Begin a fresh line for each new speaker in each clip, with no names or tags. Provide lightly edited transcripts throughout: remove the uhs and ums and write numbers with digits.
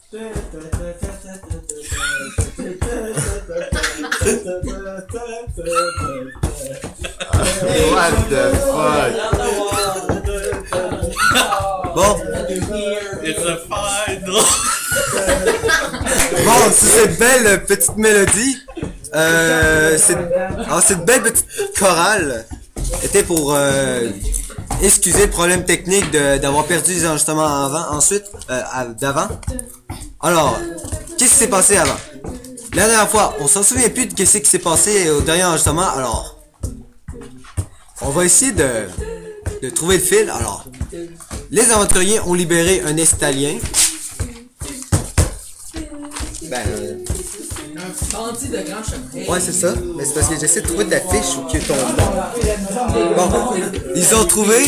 What the fuck? Bon.
It's a final.
Bon, c'est cette belle petite mélodie. Cette belle petite chorale était pour excuser le problème technique d'avoir perdu les enregistrements d'avant. Alors, qu'est-ce qui s'est passé avant? La dernière fois, on s'en souvient plus de qu'est-ce qui s'est passé au dernier enregistrement. Alors, on va essayer de trouver le fil. Alors, les aventuriers ont libéré un Estalien.
Bandit de grand chemin.
Ouais, c'est ça. Mais c'est parce que j'essaie de trouver ta fiche ou que ton nom. Bon, ils ont trouvé.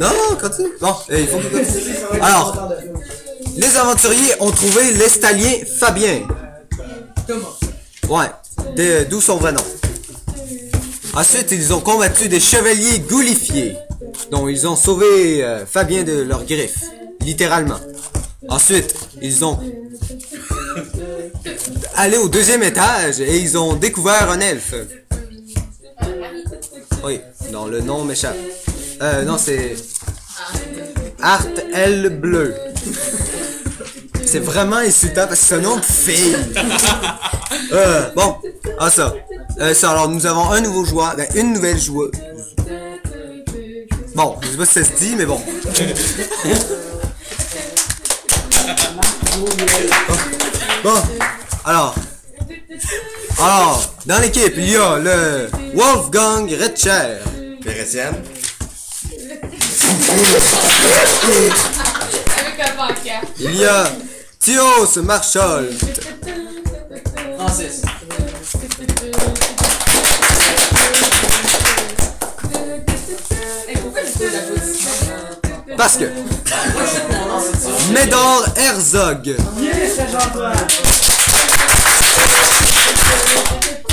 Non, continue. Bon, il faut que continue. Alors, les aventuriers ont trouvé l'Estalien Fabien. Ouais, d'où son vrai nom. Ensuite, ils ont combattu des chevaliers goulifiés, dont ils ont sauvé Fabien de leurs griffes, littéralement. Ensuite, ils ont allé au deuxième étage et ils ont découvert un elfe. Oui, dont le nom m'échappe. Non, c'est Art L Bleu. C'est vraiment insultant parce que c'est un nom de fille. Bon, ça. Alors, nous avons un nouveau joueur, une nouvelle joueuse. Bon, je sais pas si ça se dit, mais bon. Bon, alors, dans l'équipe, il y a le Wolfgang Retcher.
Véretienne.
Avec un pancarte.
Il y a Thios Marshall.
Francis.
Parce que Médor Herzog.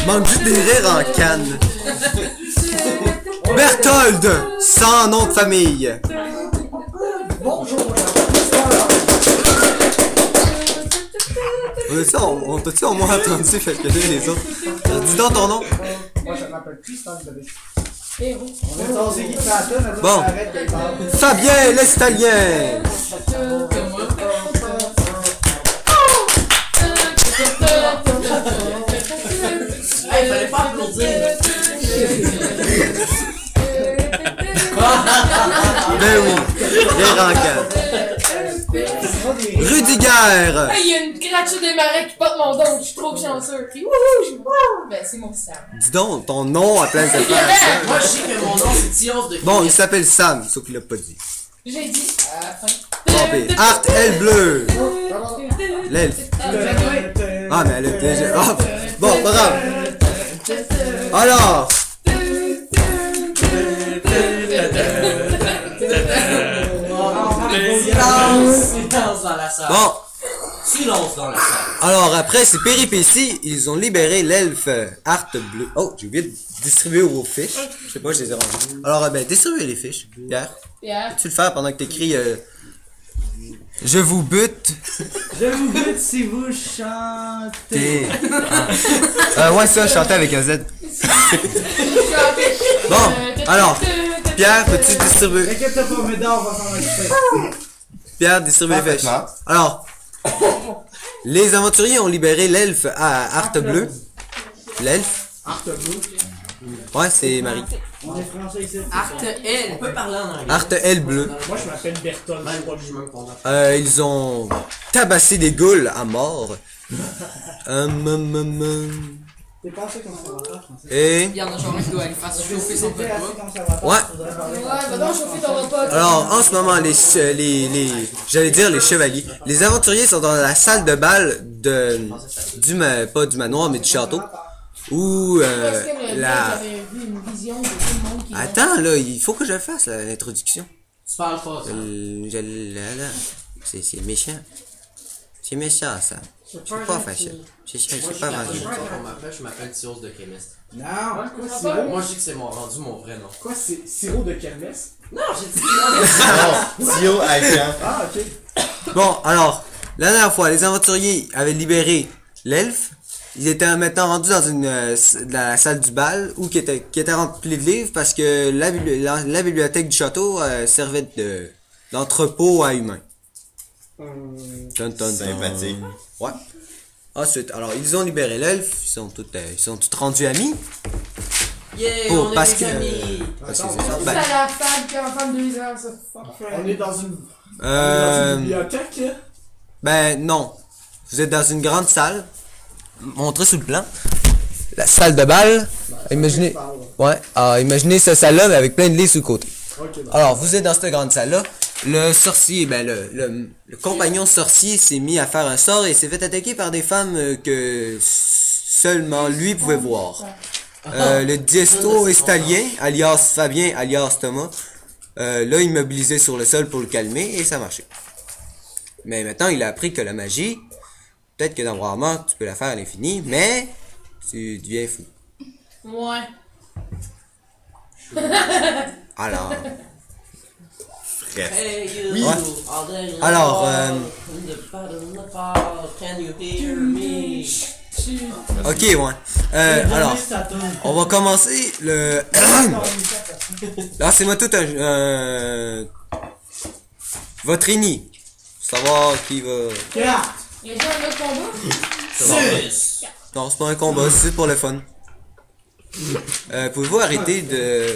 Manque juste des rires en canne. Berthold, sans nom de famille. On t'a-tu au moins entendu fait que les autres? Dis donc ton nom.
Moi, je m'appelle Tristan.
Bon. Fabien l'Estalien.
Hey, fallait pas applaudir.
Ben oui, rire en canne. Rudiger.
Hey, il y a une créature des marais qui porte mon don, je suis trop chanceux. Puis, wouhou, ben, c'est mon Sam.
Dis donc ton nom à place de faire ça.
Moi, je sais que mon nom, c'est Thios de
Bon, il s'appelle Sam, sauf qu'il l'a pas dit.
J'ai dit à la fin.
Bon, pis Art L Bleu. L'elfe. Ah, mais elle a déjà. Ah, bon, pas grave. Alors.
Silence dans la salle.
Bon.
Silence dans la salle.
Alors, après ces péripéties, ils ont libéré l'elfe Art Bleu. Oh, j'ai oublié de distribuer vos fiches. Je sais pas, je les ai rangées. Alors, distribuez les fiches. Pierre. Peux-tu le faire pendant que t'écris je vous bute.
Je vous bute si vous chantez.
Ouais, ça, chanter avec un Z. Bon, alors, Pierre, peux-tu distribuer?
T'inquiète pas, Médor va s'en occuper.
Pierre, distribue les fiches. Alors, les aventuriers ont libéré l'elfe à Art Bleu. L'elfe?
Art Bleu.
Ouais, c'est Marie.
On est français ici.
Art L. On peut parler en anglais.
Art L Bleu.
Moi, je m'appelle Berthold.
Ils ont tabassé des ghouls à mort.
T'es passé conservateur français.
Et...
Il y en a genre qui doit aller faire chauffer son
T'es
repas.
assez conservateur.
Ouais.
Va donc chauffer ton repas.
Alors, en ce moment, j'allais dire les chevaliers. Les aventuriers sont dans la salle de bal pas du manoir, mais du château. Où,
J'avais vu une vision de tout le monde qui...
Attends, là, il faut que je fasse l'introduction.
Tu parles pas, ça.
C'est méchant. C'est méchant, ça. C'est pas facile. C'est pas facile.
Je m'appelle Tios de Chemist.
Non,
Ça
quoi,
va
sirop?
Moi, je dis que c'est rendu mon vrai nom.
Quoi, c'est sirop de kermesse?
Non, j'ai dit non,
Non, Tio Alcan.
Ah, ok.
Bon, alors, la dernière fois, les aventuriers avaient libéré l'elfe. Ils étaient maintenant rendus dans la salle du bal où qui était remplie de livres parce que la bibliothèque du château servait d'entrepôt à humains. Dun, dun, dun.
Sympathique.
Ouais. Ensuite, alors ils ont libéré l'elfe, ils sont tous rendus amis.
Yeah,
Pour-
on est
parce
des
que-
amis.
Parce que
Attends,
c'est ça.
C'est
Ben,
à la femme qui est en femme de 2 ans, ça.
On est dans une
euh,
bibliothèque, là.
ben non. Vous êtes dans une grande salle. Montrez sur le plan. La salle de bal. Imaginez. Ouais. Alors, imaginez cette salle-là, mais avec plein de lits sur le côté.
Ok, bon.
Alors, vous êtes dans cette grande salle-là. Le sorcier, ben le compagnon sorcier s'est mis à faire un sort et s'est fait attaquer par des femmes que seulement lui pouvait voir. Le diesto estalien, alias Fabien, alias Thomas, l'a immobilisé sur le sol pour le calmer et ça marchait. Mais maintenant, il a appris que la magie, peut-être que dans Warhammer, tu peux la faire à l'infini, mais tu deviens fou.
Ouais.
Alors,
Bref.
Hey, you,
Ouais.
all day long,
Alors,
in the battle in the fall, can you hear me?
ok, ouais. Alors, on va commencer le... Là, c'est moi tout votre ennemi. Pour savoir qui va...
4!
Il y a déjà un autre combat?
Non, c'est pas un combat, c'est pour le fun. Pouvez-vous arrêter de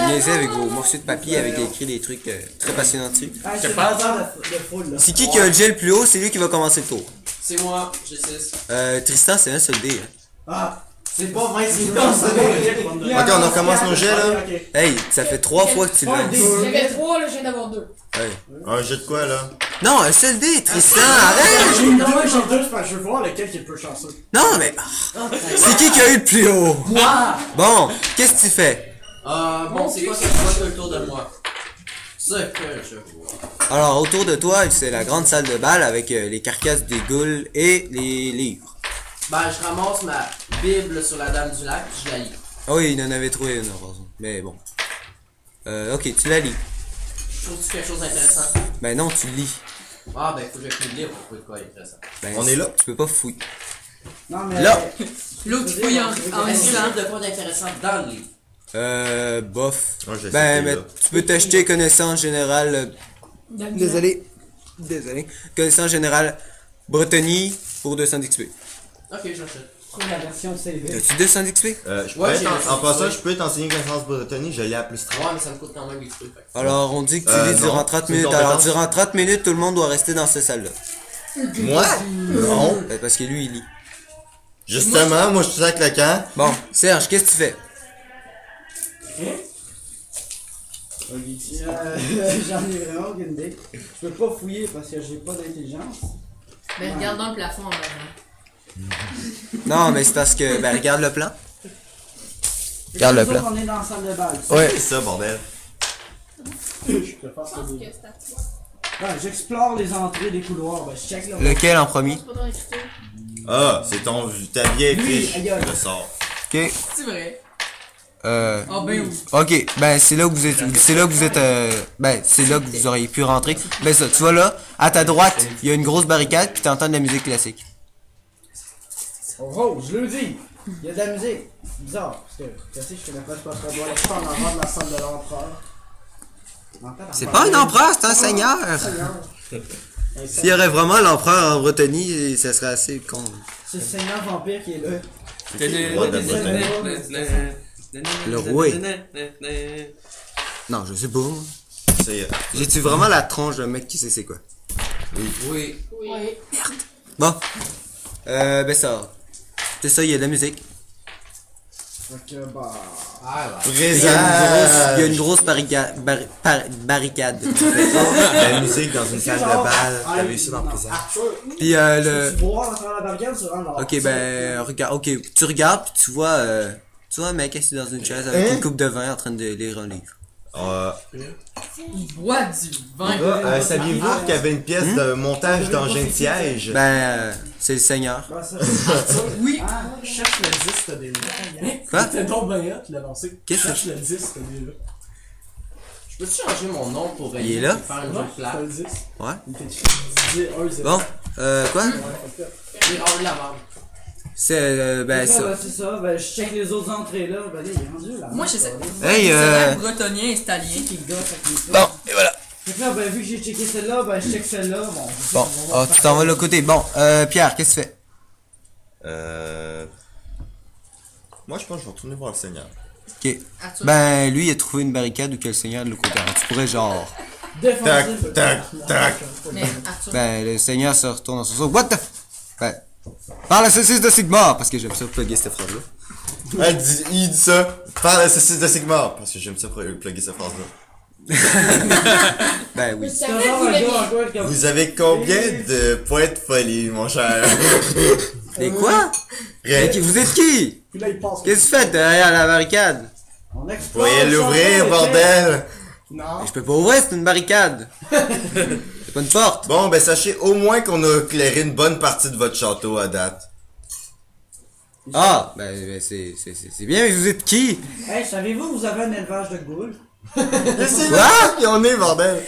niaiser avec vos morceaux de papier avec écrit des trucs très passionnants dessus?
Ah, c'est pas de foule, là.
C'est qui a le gel le plus haut, c'est lui qui va commencer le tour.
C'est moi, j'ai 6.
Tristan, c'est un seul dé. Hein.
Ah!
C'est pas 20
Ok, on recommence nos jets, là.
Hey, ça fait 3 fois que tu le
Ouais,
lances.
J'avais 3, là, je viens d'avoir 2.
Hey.
Un jet de quoi, là?
Non, un seul dé, Tristan, arrête!
J'ai deux, c'est parce que je veux voir lequel qui est le plus chanceux.
Non, mais... C'est qui a eu le plus haut?
Moi!
Bon, qu'est-ce que tu fais?
Bon, c'est quoi que je vois autour de moi? Ce que je vois.
Alors, autour de toi, c'est la grande salle de bal avec les carcasses des ghouls et les livres.
Ben, je ramasse ma Bible sur la Dame du Lac, puis je la lis.
Ah oui, il en avait trouvé une, heureusement. Mais bon. Ok, tu la lis.
Je trouve quelque chose d'intéressant.
Ben non, tu lis.
Ah, ben, faut que je le lire pour trouver de quoi intéressant.
Ben,
On est là.
Tu peux pas fouiller.
Non, mais.
Là.
L'autre qui fouille en est-ce que je trouve de quoi d'intéressant dans le livre?
Bof.
Moi, je
Ben,
sais,
mais
là.
tu peux t'acheter connaissance générale. Désolé. Connaissance générale Bretonnie pour 200 d'XP.
Ok, j'achète.
Trouve la version CV.
As-tu 200 d'XP?
Je peux
Ouais,
être
j'ai
en
le
passant,
sens,
je peux t'enseigner connaissance bretonnie, je l'ai à plus 30.
Ouais, mais ça me coûte quand même XP. Fait.
Alors, on dit que tu lis
non,
durant 30
c'est une
minutes. Alors,
compétence.
durant 30 minutes, tout le monde doit rester dans cette salle-là.
Moi? Non.
Ben, parce que lui, il lit.
Justement, moi, je suis avec le camp.
Bon, Serge, qu'est-ce que tu fais?
J'en ai vraiment aucune idée. Je peux pas fouiller parce que j'ai pas d'intelligence.
Mais regarde dans le plafond en avant.
Non, mais c'est parce que... Ben, regarde le plan. Regarde le
Nous autres,
plan.
On est dans la salle de bal.
Ouais.
C'est ça, bordel.
Je préfère ça. Ouais, j'explore les entrées des couloirs. Ben, je check là.
Lequel en premier?
C'est pas dans l'écriture.
Ah, c'est ta vieille
Oui,
fiche.
aïe, aïe.
Je sors.
Ok.
C'est vrai.
Euh...
Ah ben oui.
Ok, ben c'est là que vous êtes, ben c'est là que vous auriez pu rentrer. Ben ça, tu vois là, à ta droite, il y a une grosse barricade puis t'entends de la musique classique.
Oh, je le dis. Il y a de la musique. Bizarre. Parce que, tu sais, je connais pas ce qu'on doit aller en avant de la salle de l'empereur.
C'est pas un empereur, c'est un seigneur. S'il y aurait vraiment l'empereur en Bretonnie, ça serait assez con.
C'est le seigneur vampire qui est là.
Le roi de Bretagne.
Le roi. Non, je sais pas. moi.
C'est
J'ai-tu vraiment la tronche d'un mec qui sait c'est quoi?
Oui.
Oui.
Bon, ben ça, c'est ça, il y a de la musique.
Donc, bah.
Ah, ouais.
Il y a une grosse barricade. Barricade.
la musique dans une salle de bal. T'as vu ça dans le présent?
Puis le.
Tu vois, à travers la barricade, c'est vraiment.
Ok, ben, regarde, ok, tu regardes, puis tu vois un mec assis dans une chaise avec une coupe de vin en train de lire un livre.
Il boit du vin.
Saviez-vous qu'il y avait une pièce de montage d'engin de siège?
C'est le Seigneur.
Oui.
Ah, cherche le 10, t'as des là.
Quoi?
C'était donc bien hot, il a lancé.
Qu'est-ce que
Cherche le 10, t'as des là.
Je peux-tu changer mon nom pour
Il est là?
faire une jeu de
T'as
plat?
le 10.
Ouais.
Il était 10, 1, 0.
Bon, quoi?
J'ai rendu la merde.
C'est,
C'est ça, ben je check les autres entrées là, ben là, il est rendu là.
Moi, je sais.
Hey,
C'est bretonien, italien.
Qui gosse avec les
Bon, et voilà.
Fait que là, ben vu que j'ai checké celle-là, ben je check celle-là, bon.
Bon, tu t'en vas de l'autre côté. Bon, Pierre, qu'est-ce que tu fais?
Moi, je pense que je vais retourner voir le Seigneur.
Ok.
Arthur.
Ben, lui, il a trouvé une barricade ou que le Seigneur de l'autre côté. Alors, tu pourrais genre...
Défensif.
Tac.
Mais Arthur.
Ben, le Seigneur se retourne dans son saut. What the Ben, par la saucisse de Sigmar, parce que j'aime ça plugger cette phrase-là.
Il dit ça. Par la saucisse de Sigmar. Parce que j'aime ça plugger cette phrase-là.
Ben oui.
C'est genre un gars en quoi comme.
Vous avez combien de points de folie, mon cher?
Et quoi?
Rien.
Ok, vous êtes qui?
Puis là, il passe.
Qu'est-ce que tu fais derrière la barricade?
On explore.
Voyez
le
l'ouvrir,
château,
bordel!
Non.
Je peux pas ouvrir, c'est une barricade. C'est pas une porte.
Bon, ben sachez au moins qu'on a éclairé une bonne partie de votre château à date.
Ah, ben c'est bien, mais vous êtes qui?
Hey, savez-vous, vous avez un élevage de goules?
C'est là qu'ils on est, bordel!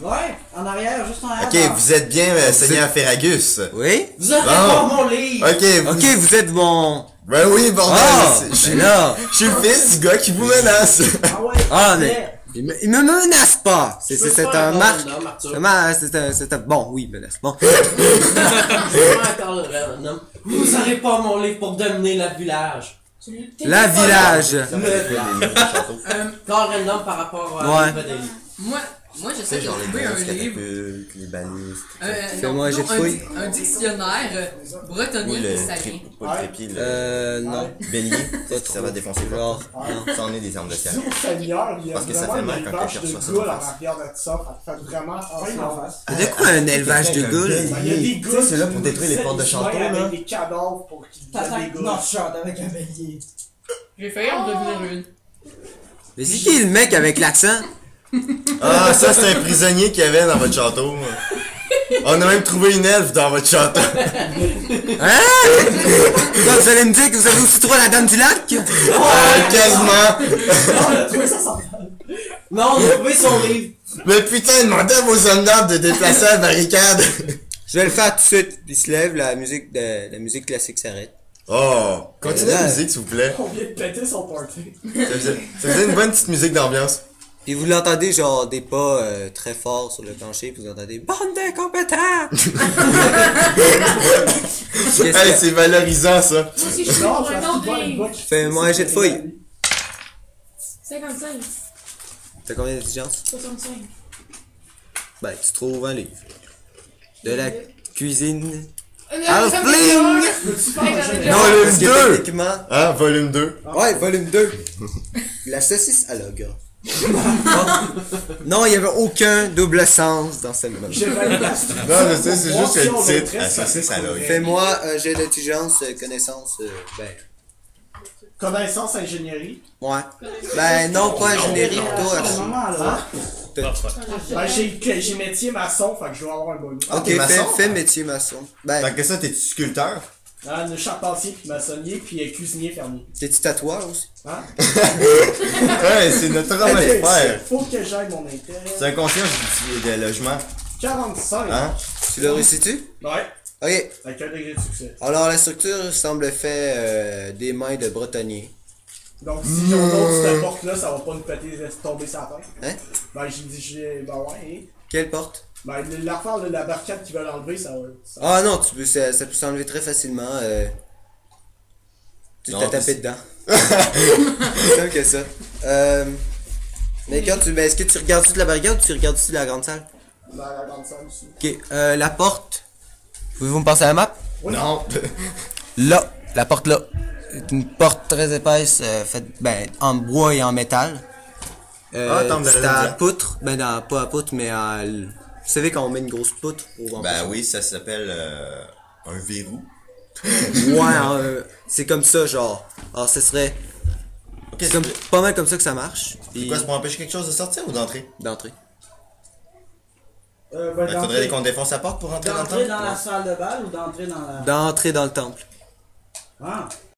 Ouais, en arrière, juste en arrière.
Ok, vous êtes bien Seigneur Ferragus.
Oui?
Vous avez
Bon.
pas mon livre!
Ok, vous...
Ok, vous êtes mon...
Ben oui, bordel!
Ah,
je suis
ben là.
je suis le fils du gars qui vous menace!
Ah ouais!
Ah,
ouais.
mais... Il me menace pas! C'est un marque... C'est un... Bon, oui, il menace. Bon.
Vous n'aurez pas mon livre pour dominer le village.
La village.
Corps random par rapport à
Ouais.
livre de livre.
Moi, j'essaie de trouver un livre.
les balistes.
Fais-moi un jet de fouille.
Un dictionnaire bretonien italien.
Pas le trépied, le
Non.
bélier. Ça va défoncer le
Genre, non.
Ça en est des armes de siège.
Dis au Seigneur, il y a
Parce que ça
vraiment
fait mal
une
quand
élevage
quelqu'un
de
reçoit ça
goules
d'en
en
face.
arrière de ça. Ça fait vraiment attention.
De quoi un élevage de goules?
Il y a des goules.
c'est là pour détruire les portes de château, là.
Avec des cadavres pour qu'ils deviennent des goules. Non, je chante avec un bélier.
J'ai failli en devenir une.
Mais c'est qui le mec avec l'accent?
Ah, ça c'est un prisonnier qu'il y avait dans votre château. On a même trouvé une elfe dans votre château.
Hein? Donc, vous allez me dire que vous avez aussi trouvé la dame du lac?
Quasiment.
On a trouvé ça sans
Non, on a trouvé son livre.
Mais putain, demandez à vos soldats de déplacer la barricade.
Je vais le faire tout de suite. Il se lève, la musique classique s'arrête.
Oh, continuez la musique s'il vous plaît.
On vient de péter son party.
Ça faisait une bonne petite musique d'ambiance.
Puis vous l'entendez genre des pas très forts sur le plancher, puis vous entendez bande d'incompétents!
Hey, c'est valorisant ça.
Moi aussi, je suis
Non,
pour
je
un
suis
autre
pas une
livre.
boîte.
Fais-moi un jet de fouille.
55,
T'as combien d'intelligence?
65.
Ben, tu trouves un livre. De la cuisine.
Halfling!
Non,
volume 2.
Techniquement.
Hein, volume 2.
Ouais, volume 2. La saucisse à l'ogre. Non, il y avait aucun double sens dans celle-là.
J'ai validé la structure.
Non, je sais, c'est
pour
juste
voir si on
le
le
titre.
traite,
Ah, ça, c'est ça, là.
Fais-moi un jet d'intelligence, connaissance, ben.
Connaissance ingénierie.
Ouais. Ben non, pas ingénierie, plutôt.
À ce moment-là,
T'as-
j'ai métier maçon, fait que je dois avoir un bonus.
Ok,
t'es maçon?
fais métier maçon. Ben,
Fait que ça, t'es sculpteur?
Ah, le charpentier, puis maçonnier, puis cuisinier fermier.
t'es-tu tatoueur aussi?
Hein?
Ouais, c'est notre homme à faire.
Faut que j'aille mon intérêt.
C'est un concierge de logement.
45.
Hein?
Tu le récites-tu?
Ouais,
Ok.
avec un degré de succès.
Alors la structure semble faite des mains de bretonnier.
Donc si on ouvre cette porte-là, ça va pas nous péter, tomber sa tête.
Hein?
Ben j'ai dit, ben ouais, et...
Quelle porte?
Ben l'affaire, la barricade qu'ils veulent enlever, ça va...
Ah non, ça peut s'enlever très facilement. Tu
Non,
t'as tapé
c'est-
dedans. C'est simple que ça. Mais quand ben, est-ce que tu regardes toute la barricade ou tu regardes aussi la grande salle?
Dans la grande salle aussi.
Ok, la porte. Pouvez-vous me passer à la map?
Oui.
Non.
Là, la porte là. C'est une porte très épaisse, faite en bois et en métal.
Attends,
c'est
vous allez
à
dire.
poutre, pas à poutre, mais à... Vous savez quand on met une grosse poutre pour
Ben oui, ça s'appelle un verrou.
Ouais, c'est comme ça, genre. Alors, ce serait...
Ok,
C'est comme, pas mal comme ça que ça marche.
C'est quoi, c'est pour empêcher quelque chose de sortir ou d'entrer?
D'entrée.
Ben,
Il faudrait qu'on défonce la porte pour rentrer dans le
d'entrer
temple?
dans la salle de bal ou d'entrer dans la...
D'entrer dans le temple.
Ah.